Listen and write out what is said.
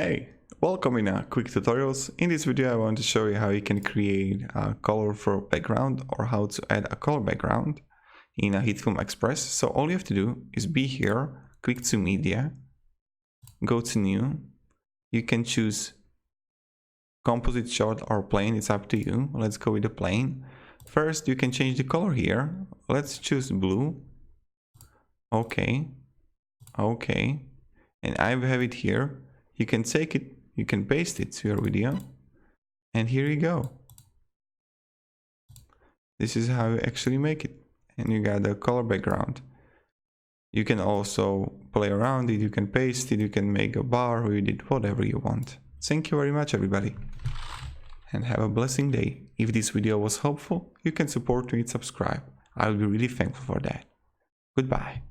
Hey, welcome in Quick Tutorials. In this video I want to show you how you can create a colorful background or how to add a color background in a hitfilm Express. So all you have to do is be here, click to media, go to new. You can choose composite, short or plain, it's up to you. Let's go with the plain. First you can change the color here. Let's choose blue. Okay, and I have it here. You can take it, you can paste it to your video, and here you go. This is how you actually make it, and you got the color background. You can also play around it, you can paste it, you can make a bar with it, whatever you want. Thank you very much everybody, and have a blessing day. If this video was helpful, you can support me and subscribe. I'll be really thankful for that. Goodbye.